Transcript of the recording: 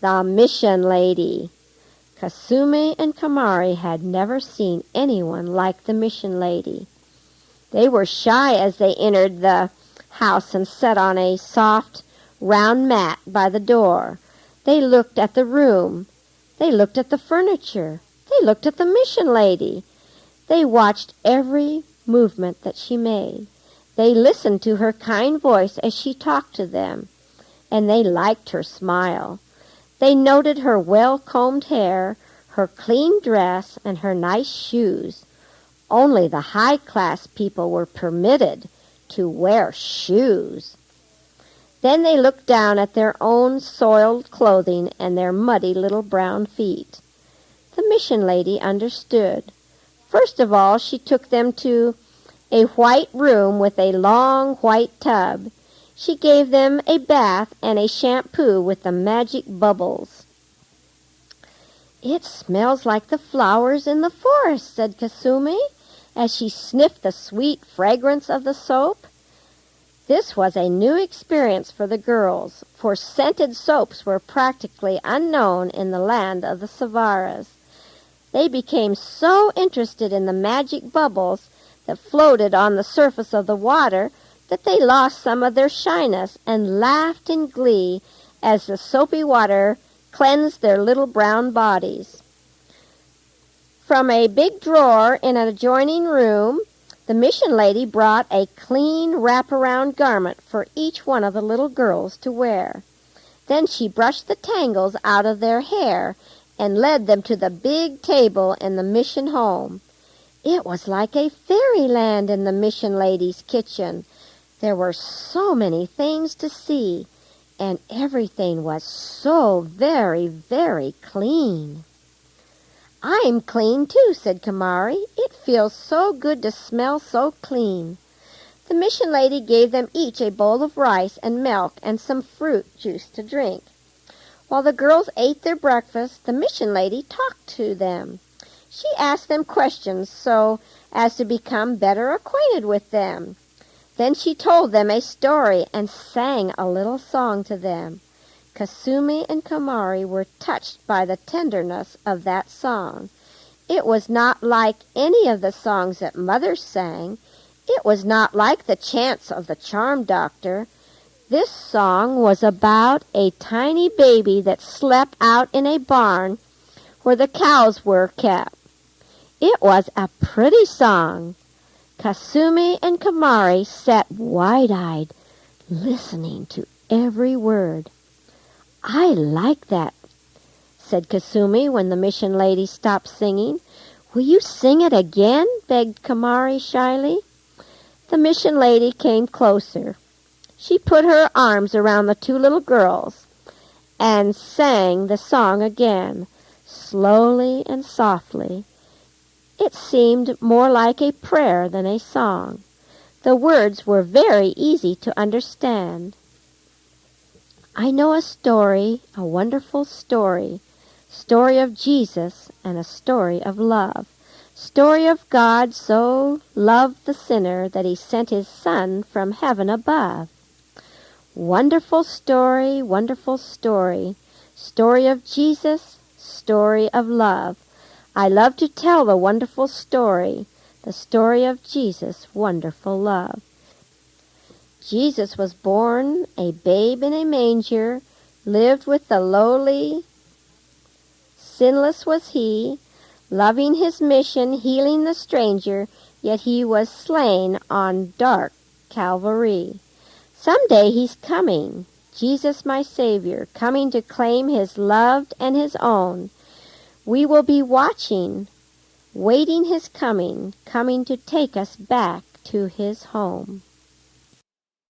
the Mission Lady. Kasumi and Kamari had never seen anyone like the Mission Lady. They were shy as they entered the house and sat on a soft, round mat by the door. They looked at the room. They looked at the furniture. They looked at the Mission Lady. They watched every movement that she made. They listened to her kind voice as she talked to them, and they liked her smile. They noted her well-combed hair, her clean dress, and her nice shoes. Only the high-class people were permitted to wear shoes. Then they looked down at their own soiled clothing and their muddy little brown feet. The Mission Lady understood. First of all, she took them to a white room with a long white tub. She gave them a bath and a shampoo with the magic bubbles. "It smells like the flowers in the forest," said Kasumi, as she sniffed the sweet fragrance of the soap. This was a new experience for the girls, for scented soaps were practically unknown in the land of the Savaras. They became so interested in the magic bubbles that floated on the surface of the water that they lost some of their shyness and laughed in glee as the soapy water cleansed their little brown bodies. From a big drawer in an adjoining room, the Mission Lady brought a clean wraparound garment for each one of the little girls to wear. Then she brushed the tangles out of their hair and led them to the big table in the mission home. It was like a fairyland in the Mission Lady's kitchen. There were so many things to see, and everything was so very, very clean. "I'm clean too," said Kamari. "It feels so good to smell so clean." The Mission Lady gave them each a bowl of rice and milk and some fruit juice to drink. While the girls ate their breakfast, the Mission Lady talked to them. She asked them questions so as to become better acquainted with them. Then she told them a story and sang a little song to them. Kasumi and Kamari were touched by the tenderness of that song. It was not like any of the songs that Mother sang. It was not like the chants of the charm doctor. This song was about a tiny baby that slept out in a barn where the cows were kept. It was a pretty song. Kasumi and Kamari sat wide-eyed, listening to every word. "I like that," said Kasumi when the Mission Lady stopped singing. "Will you sing it again?" begged Kamari shyly. The Mission Lady came closer. She put her arms around the two little girls and sang the song again, slowly and softly. It seemed more like a prayer than a song. The words were very easy to understand. "I know a story, a wonderful story, story of Jesus and a story of love, story of God so loved the sinner that he sent his Son from heaven above. Wonderful story, story of Jesus, story of love. I love to tell the wonderful story, the story of Jesus' wonderful love. Jesus was born a babe in a manger, lived with the lowly, sinless was he, loving his mission, healing the stranger, yet he was slain on dark Calvary. Someday he's coming, Jesus my Savior, coming to claim his loved and his own. We will be watching, waiting his coming, coming to take us back to his home."